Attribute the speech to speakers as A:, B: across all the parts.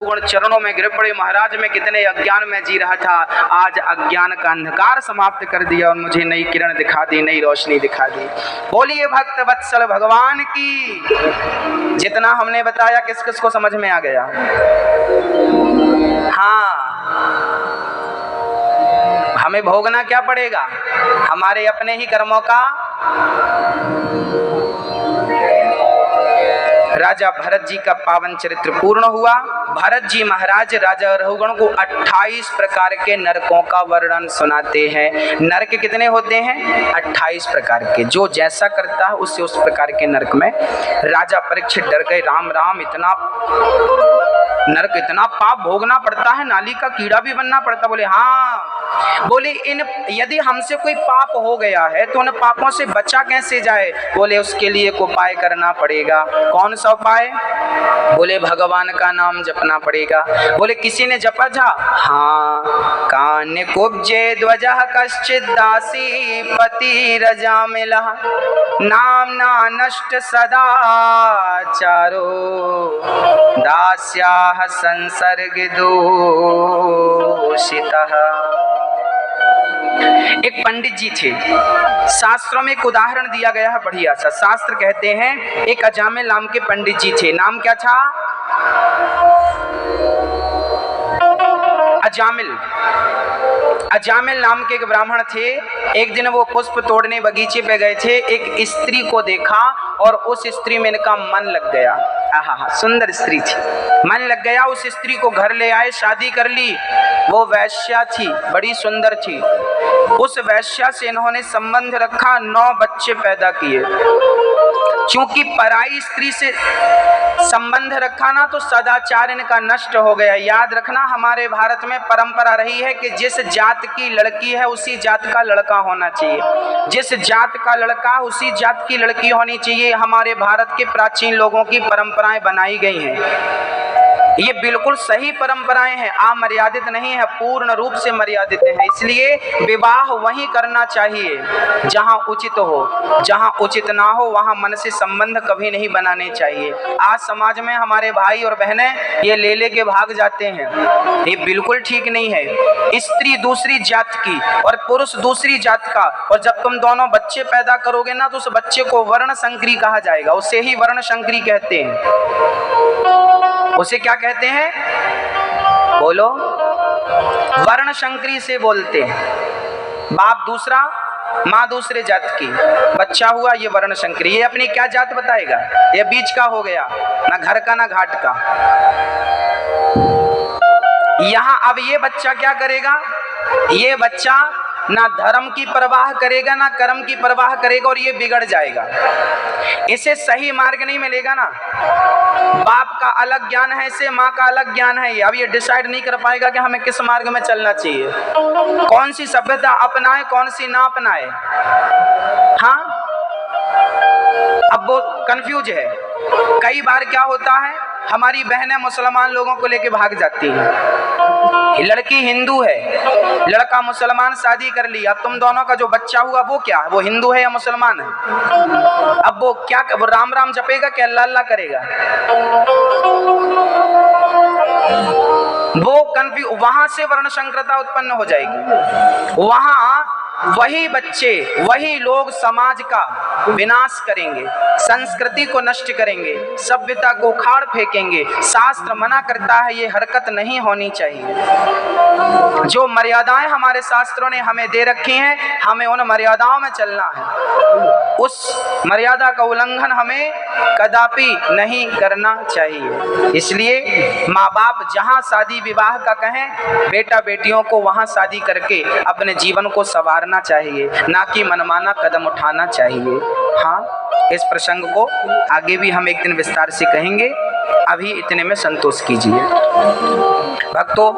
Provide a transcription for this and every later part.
A: गुण चरणों में गिर पड़े। महाराज मैं कितने अज्ञान में जी रहा था, आज अज्ञान का अंधकार समाप्त कर दिया और मुझे नई किरण दिखा दी, नई रोशनी दिखा दी। बोलिए भक्त वत्सल भगवान की। जितना हमने बताया किस किस को समझ में आ गया? हाँ, हमें भोगना क्या पड़ेगा? हमारे अपने ही कर्मों का। राजा भरत जी का पावन चरित्र पूर्ण हुआ। भरत जी महाराज राजा रघुगण को 28 प्रकार के नरकों का वर्णन सुनाते हैं। नरक कितने होते हैं? 28 प्रकार के। जो जैसा करता है उससे उस प्रकार के नरक में। राजा परीक्षित डर गए, राम राम, इतना नरक, इतना पाप भोगना पड़ता है, नाली का कीड़ा भी बनना पड़ता? बोले हाँ। बोले इन यदि हमसे कोई पाप हो गया है तो उन पापों से बचा कैसे जाए? बोले उसके लिए एक उपाय करना पड़ेगा। कौन सा उपाय? बोले भगवान का नाम जपना पड़ेगा। बोले किसी ने जपा जा? हाँ। कान कुब्जे ध्वजा कश्चित दासी पति रजा मिला, नाम ना नष्ट सदा चारो, दास्याः संसर्ग दूषितः। एक पंडित जी थे। शास्त्रों में एक उदाहरण दिया गया है बढ़िया सा। शास्त्र कहते हैं एक अजामिल नाम के पंडित जी थे। नाम क्या था? अजामिल। अजामिल नाम के एक ब्राह्मण थे। एक दिन वो पुष्प तोड़ने बगीचे पे गए थे। एक स्त्री को देखा और उस स्त्री में इनका मन लग गया। आहा, सुंदर स्त्री थी, मन लग गया। उस स्त्री को घर ले आए, शादी कर ली। वो वैश्या थी, बड़ी सुंदर थी। उस वैश्या से इन्होंने संबंध रखा, 9 बच्चे पैदा किए। क्योंकि पराई स्त्री से संबंध रखा ना तो सदाचार इनका नष्ट हो गया। याद रखना, हमारे भारत में परंपरा रही है कि जिस जात की लड़की है उसी जात का लड़का होना चाहिए, जिस जात का लड़का उसी जात की लड़की होनी चाहिए। हमारे भारत के प्राचीन लोगों की परंपराएं बनाई गई हैं। ये बिल्कुल सही परंपराएं हैं, अमर्यादित नहीं है, पूर्ण रूप से मर्यादित है। इसलिए विवाह वहीं करना चाहिए जहां उचित हो। जहां उचित ना हो वहां मन से संबंध कभी नहीं बनाने चाहिए। आज समाज में हमारे भाई और बहनें ये ले के भाग जाते हैं, ये बिल्कुल ठीक नहीं है। स्त्री दूसरी जात की और पुरुष दूसरी जात का, और जब तुम दोनों बच्चे पैदा करोगे ना तो उस बच्चे को वर्ण संकरी कहा जाएगा। उसे ही वर्ण संकरी कहते हैं। उसे क्या कहते हैं? बोलो। वर्ण संकरी से बोलते हैं। बाप दूसरा, माँ दूसरे जात की, बच्चा हुआ ये वर्ण संकरी। ये अपनी क्या जात बताएगा? ये बीच का हो गया, ना घर का ना घाट का। यहाँ अब ये बच्चा क्या करेगा? ये बच्चा ना धर्म की परवाह करेगा ना कर्म की परवाह करेगा और ये बिगड़ जाएगा। इसे सही मार्ग नहीं मिलेगा ना। बाप का अलग ज्ञान है इसे, माँ का अलग ज्ञान है ये। अब ये डिसाइड नहीं कर पाएगा कि हमें किस मार्ग में चलना चाहिए, कौन सी सभ्यता अपनाए कौन सी ना अपनाए। हाँ, अब वो कंफ्यूज है। कई बार क्या होता है, हमारी बहनें मुसलमान लोगों को लेके भाग जाती हैं। लड़की हिंदू है, लड़का मुसलमान, शादी कर ली। अब तुम दोनों का जो बच्चा हुआ वो क्या है? वो हिंदू है या मुसलमान है? अब वो क्या, वो राम राम जपेगा क्या अल्लाह अल्लाह करेगा? वो कंफ्यूज, वहां से वर्ण संकरता उत्पन्न हो जाएगी। वहां वही बच्चे, वही लोग समाज का विनाश करेंगे, संस्कृति को नष्ट करेंगे, सभ्यता को उखाड़ फेंकेंगे। शास्त्र मना करता है ये हरकत नहीं होनी चाहिए। जो मर्यादाएं हमारे शास्त्रों ने हमें दे रखी हैं, हमें उन मर्यादाओं में चलना है। उस मर्यादा का उल्लंघन हमें कदापि नहीं करना चाहिए। इसलिए माँ बाप जहाँ शादी विवाह का कहें, बेटा बेटियों को वहाँ शादी करके अपने जीवन को संवारना चाहिए, ना कि मनमाना कदम उठाना चाहिए। हाँ, इस प्रसंग को आगे भी हम एक दिन विस्तार से कहेंगे, अभी इतने में संतोष कीजिए। भक्तों,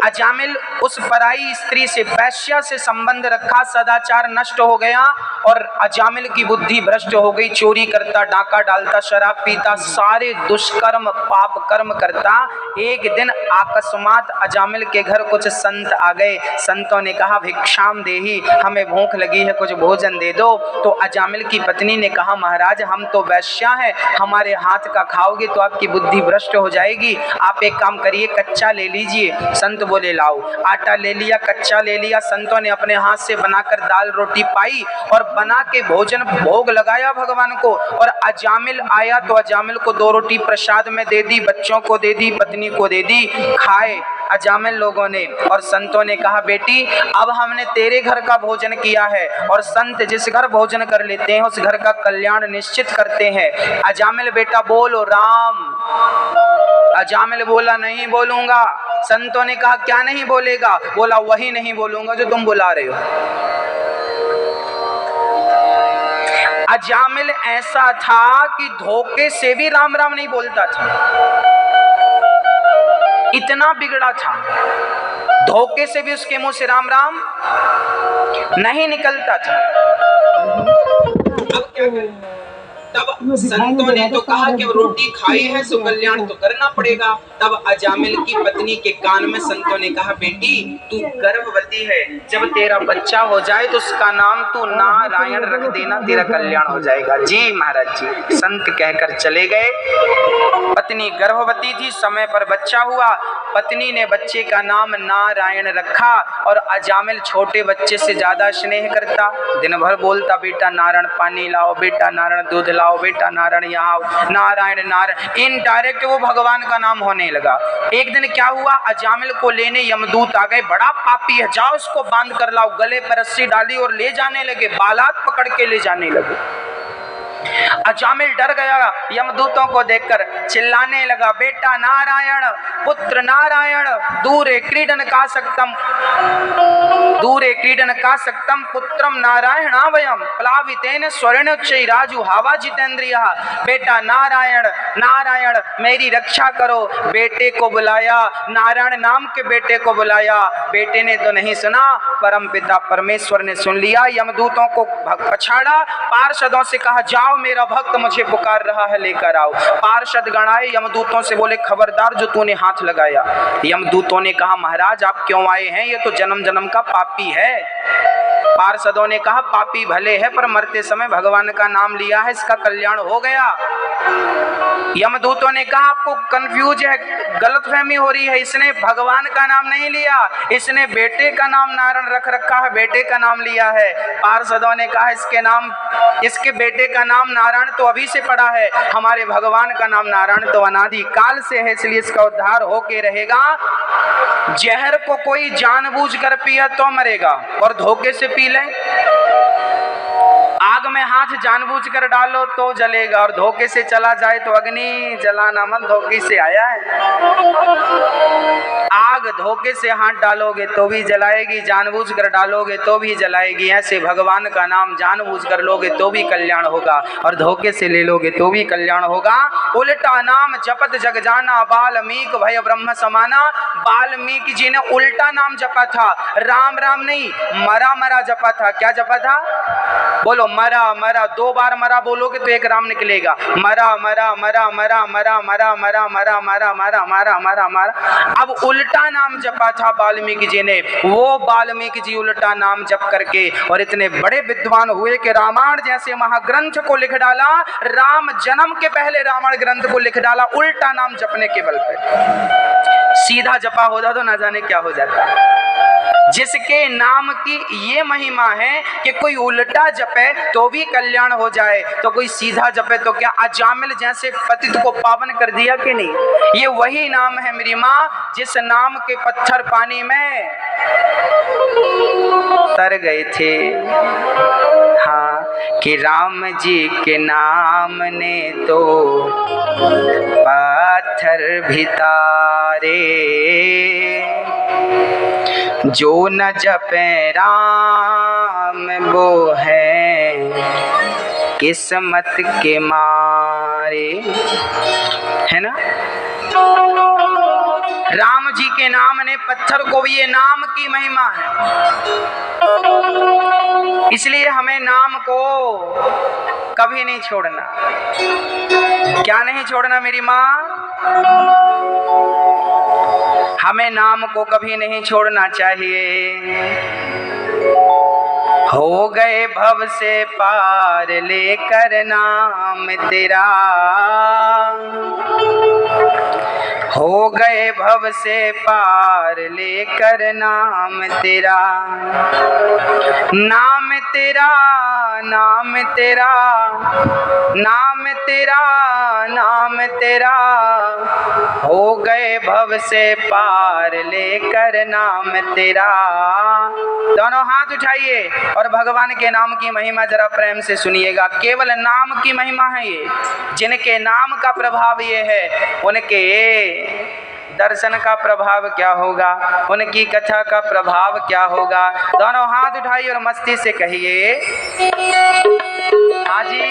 A: अजामिल उस पराई स्त्री से, वैश्या से संबंध रखा, सदाचार नष्ट हो गया और अजामिल की बुद्धि भ्रष्ट हो गई। चोरी करता, डाका डालता, शराब पीता, सारे दुष्कर्म पाप कर्म करता। एक दिन अकस्मात अजामिल के घर कुछ संत आ गए। संतों ने कहा भिक्षाम देहि, हमें भूख लगी है, कुछ भोजन दे दो। तो अजामिल की पत्नी ने कहा महाराज हम तो वैश्या हैं, हमारे हाथ का खाओगे तो आपकी बुद्धि भ्रष्ट हो जाएगी। आप एक काम करिए, कच्चा ले लीजिए। संत बोले लाओ। आटा ले लिया, कच्चा ले लिया। संतों ने अपने हाथ से बनाकर दाल रोटी पाई और बना के भोजन भोग लगाया भगवान को। और अजामिल आया तो अजामिल को 2 रोटी प्रसाद में दे दी, बच्चों को दे दी, पत्नी को दे दी। खाए अजामिल लोगों ने। और संतों ने कहा बेटी अब हमने तेरे घर का भोजन किया है, और संत जिस घर भोजन कर लेते हैं उस घर का कल्याण निश्चित करते हैं। अजामिल बेटा बोलो राम। अजामिल बोला नहीं बोलूंगा। संतों ने कहा क्या नहीं बोलेगा? बोला वही नहीं बोलूंगा जो तुम बुला रहे हो। अजामिल ऐसा था कि धोखे से भी राम राम नहीं बोलता था, इतना बिगड़ा था। धोखे से भी उसके मुंह से राम राम नहीं निकलता था। अब क्या करें? तब संतों ने तो कहा कि रोटी खाई है तो कल्याण तो करना पड़ेगा। तब अजामिल की पत्नी के कान में संतों ने कहा बेटी तू गर्भवती है, जब तेरा बच्चा हो जाए तो उसका नाम तू नारायण रख देना, तेरा कल्याण हो जाएगा। जी महाराज जी। संत कहकर चले गए। पत्नी गर्भवती थी, समय पर बच्चा हुआ। पत्नी ने बच्चे का नाम नारायण रखा। और अजामिल छोटे बच्चे से ज्यादा स्नेह करता, दिन भर बोलता बेटा नारायण पानी लाओ, बेटा नारायण दूध लाओ, बेटा नारायण यहाँ आओ, नारायण नारायण। इनडायरेक्ट वो भगवान का नाम होने लगा। एक दिन क्या हुआ, अजामिल को लेने यमदूत आ गए। बड़ा पापी है, जाओ उसको बांध कर लाओ। गले पर रस्सी डाली और ले जाने लगे, बालात पकड़ के ले जाने लगे। अजामिल डर गया, यमदूतों को देखकर चिल्लाने लगा बेटा नारायण, पुत्र नारायण, दूरे क्रीडन का सक्तम, दूरे क्रीडन का सक्तम पुत्रम नारायणावयम प्लावितेन स्वर्णोच्चै राजु हावा जितेंद्रिया। बेटा नारायण नारायण मेरी रक्षा करो। बेटे को बुलाया, नारायण नाम के बेटे को बुलाया। बेटे ने तो नहीं सुना, परम पिता परमेश्वर ने सुन लिया। यमदूतों को पछाड़ा, पार्षदों से कहा जाओ मेरा भक्त मुझे पुकार रहा है, लेकर आओ। पार्षद गण आए, यमदूतों से बोले खबरदार जो तूने हाथ लगाया। यमदूतों ने कहा महाराज आप क्यों आए हैं, ये तो जन्म जन्म का पापी है। पार्षदों ने कहा पापी भले है पर मरते समय भगवान का नाम लिया है, इसका कल्याण हो गया। यमदूतों ने कहा आपको कंफ्यूज है, गलतफहमी हो रही है, इसने भगवान का नाम नहीं लिया, इसने बेटे का नाम नारायण रख रखा है, बेटे का नाम लिया है। पार्षदों ने कहा इसके बेटे का नाम नारायण तो अभी से पड़ा है, हमारे भगवान का नाम नारायण तो अनादि काल से है, इसलिए इसका उद्धार होके रहेगा। जहर को कोई जानबूझकर पिया तो मरेगा, और धोखे से पी ले। आग में हाथ जानबूझकर डालो तो जलेगा, और धोखे से चला जाए तो अग्नि जलाना मत, धोखे से आया है। आग धोखे से हाथ डालोगे तो भी जलाएगी, जानबूझकर डालोगे तो भी जलाएगी। ऐसे भगवान का नाम जानबूझकर लोगे तो भी कल्याण होगा, और धोखे से ले लोगे तो भी कल्याण होगा। उल्टा नाम जपत जग जाना, वाल्मीकि भय ब्रह्म समाना। वाल्मीकि जी ने उल्टा नाम जपा था, राम राम नहीं, मरा मरा जपा था। क्या जपा था? बोलो मरा मरा, 2 बार मरा बोलोगे तो एक राम निकलेगा। मरा मरा मरा मरा मरा मरा मरा मरा मरा मरा मरा मरा मरा। अब उल्टा नाम जपा था वाल्मीकि जी ने। वो वाल्मीकि जी उल्टा नाम जप करके और इतने बड़े विद्वान हुए कि रामायण जैसे महाग्रंथ को लिख डाला। राम जन्म के पहले रामायण ग्रंथ को लिख डाला उल्टा नाम जपने के बल पे। सीधा जपा होता तो ना जाने क्या हो जाता। जिसके नाम की ये महिमा है कि कोई उल्टा जपे तो भी कल्याण हो जाए, तो कोई सीधा जपे तो क्या। अजामिल जैसे पतित को पावन कर दिया कि नहीं। ये वही नाम है मेरी माँ, जिस नाम के पत्थर पानी में तर गए थे। हाँ कि राम जी के नाम ने तो पत्थर भी तारे, जो न जपे राम वो है किस्मत के मारे, है ना। राम जी के नाम ने पत्थर को भी, ये नाम की महिमा है। इसलिए हमें नाम को कभी नहीं छोड़ना। क्या नहीं छोड़ना मेरी माँ? हमें नाम को कभी नहीं छोड़ना चाहिए। हो गए भव से पार लेकर नाम तेरा, हो गए भव से पार लेकर नाम तेरा, नाम तेरा, नाम तेरा, नाम तेरा, नाम तेरा, हो गए भव से पार लेकर नाम तेरा। दोनों हाथ उठाइए और भगवान के नाम की महिमा जरा प्रेम से सुनिएगा। केवल नाम की महिमा है ये। जिनके नाम का प्रभाव ये है, उनके दर्शन का प्रभाव क्या होगा, उनकी कथा का प्रभाव क्या होगा। दोनों हाथ उठाइए और मस्ती से कहिए हाँ जी।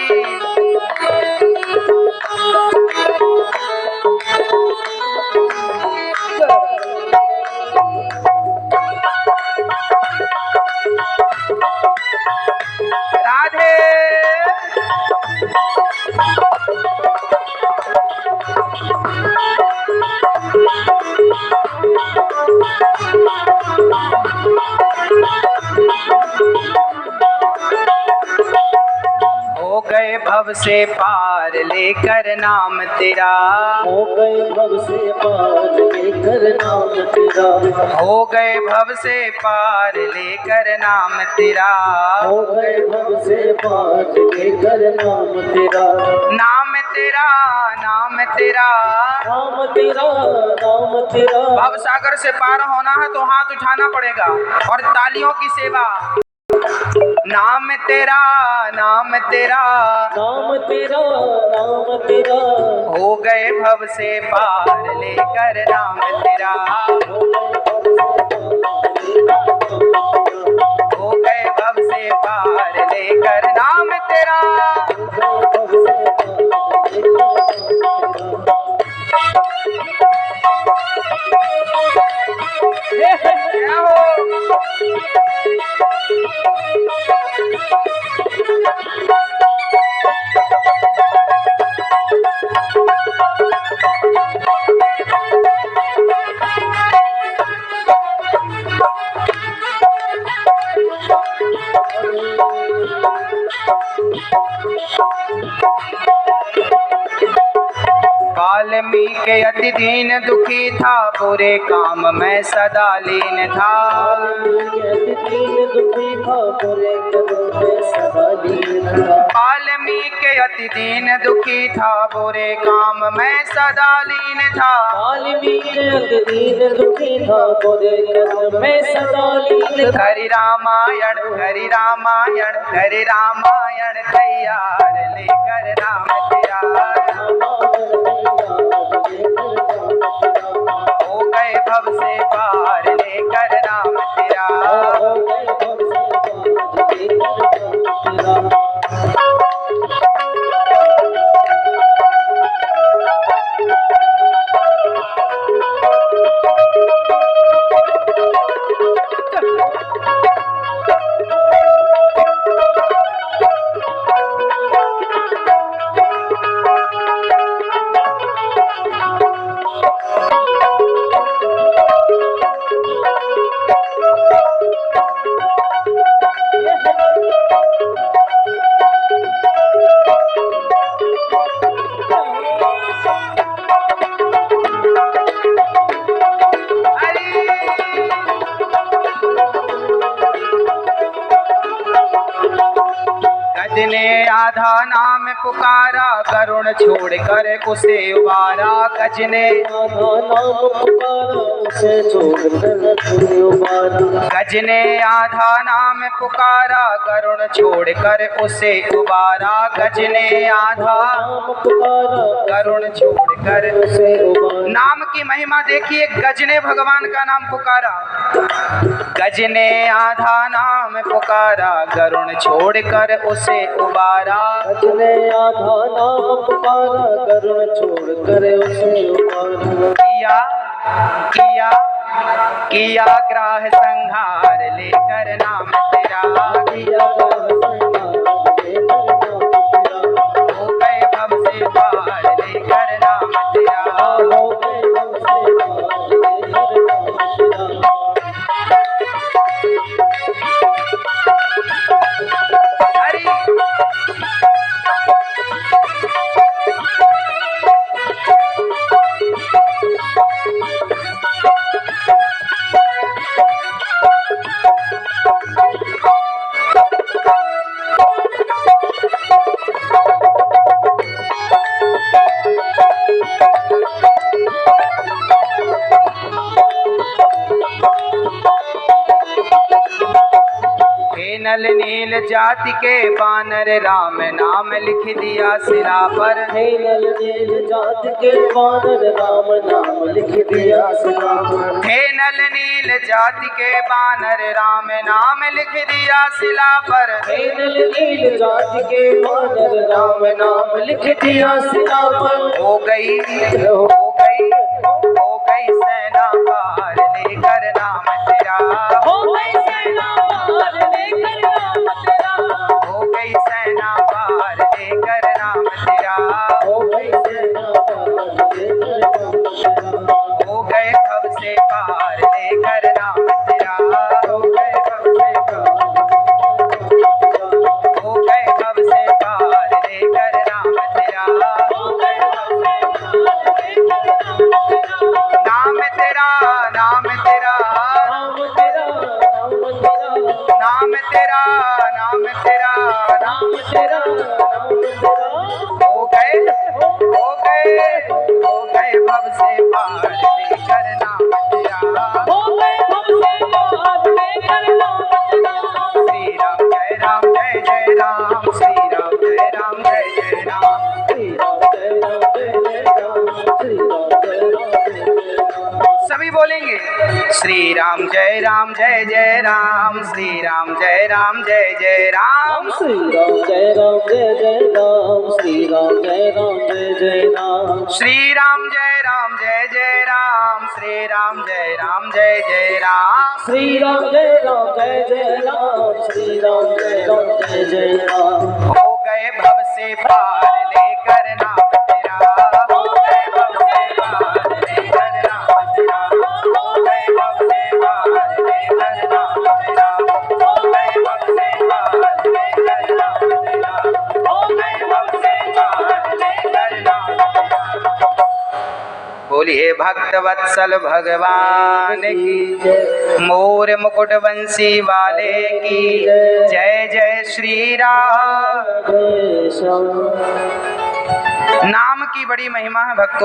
A: राधे हो गए भव से पार लेकर नाम तेरा,
B: हो गए भव से पार लेकर नाम तेरा,
A: हो गए भव से पार लेकर नाम तेरा,
B: हो गए भव से पार लेकर नाम तेरा,
A: नाम तेरा, नाम तेरा,
B: नाम तेरा, नाम तेरा।
A: भव सागर से पार होना है तो हाथ उठाना पड़ेगा और तालियों की सेवा। नाम तेरा, नाम तेरा,
B: नाम तेरा, नाम तेरा,
A: हो गए भव से पार लेकर नाम तेरा, हो गए भव से पार लेकर नाम तेरा। क्या हो? वाल्मीकि अति दीन दुखी था, बुरे काम में सदा लीन था। वाल्मीकि अति दीन दुखी था, बुरे काम में सदा लीन था।
B: वाल्मीकि अति दीन दुखी था, बुरे काम में सदा लीन था।
A: हरि रामायण, हरि रामायण, हरि रामायण तैयार लेकर नाम तेरा, हो गए भव से पार लेकर नाम तेरा। गजने आधा नाम पुकारा, करुण छोड़ कर उसे उबारा। गजने
B: आधा नाम पुकारा, उसे छोड़ कर उबारा।
A: गजने आधा नाम पुकारा, करुण छोड़ कर उसे उबारा। गजने आधा
B: नाम पुकारा,
A: करुण छोड़ कर
B: उसे उबारा।
A: नाम की महिमा देखिए। गजने भगवान का नाम पुकारा, गजने आधा नाम पुकारा, करुण छोड़ कर उसे उबारा।
B: गजने आधा नाम पुकारा, करुण छोड़ कर उसे उबारा।
A: किया किया किया ग्राह संहार लेकर नाम तेरा,
B: किया
A: हो गए भव से पार लेकर नाम तेरा।
B: हो गए भव से
A: हरि हे नल नील जाति के बानर राम नाम लिख दिया सिरा पर,
B: हे नल नील जात के वानर राम नाम लिख दिया सिरा पर,
A: हे नल नील जाति के बानर राम नाम लिख दिया सिला पर,
B: हे नल नील जात के वानर राम नाम लिख दिया सिरा पर।
A: हो गई सेना पार लेकर नाम तेरा,
B: हो गई सेना पार लेकर नाम तेरा,
A: हो गई सेना पार लेकर नाम तेरा,
B: हो गई सेना पार लेकर नाम तेरा,
A: हो गए भव से पार लेकर नाम तेरा,
B: हो गए भव से पार
A: हो गए भव से पार लेकर नाम तेरा,
B: हो गए भव से पार लेकर
A: नाम तेरा नाम तेरा
B: नाम तेरा
A: नाम तेरा नाम तेरा
B: नाम तेरा नाम तेरा,
A: हो गए भव से पार लेकर नाम तेरा,
B: हो गए भव से पार लेकर नाम तेरा।
A: श्री राम जय राम जय जय राम, श्री राम जय राम जय जय राम,
B: श्री राम जय राम जय जय राम, श्री राम जय राम जय जय राम।
A: सभी बोलेंगे श्री राम जय राम जय जय राम, श्री राम जय राम जय जय राम,
B: श्री राम जय राम जय जय राम, श्री राम जय राम जय जय राम,
A: श्री राम जय राम जय जय राम, श्री राम जय राम जय जय राम,
B: श्री राम जय राम जय जय राम, श्री राम जय राम जय जय राम।
A: हो गए भव से पार लेकर नाम तेरा, हो गए भव से पार लेकर नाम तेरा, हो गए भव से पार लेकर नाम तेरा, हो गए भव से पार लेकर नाम तेरा, हो गए भव से पार लेकर नाम तेरा। बोलिए भक्त वत्सल भगवान की, मोर मुकुट बंसी वाले की जय जय श्री राम। नाम की बड़ी महिमा है भक्तों।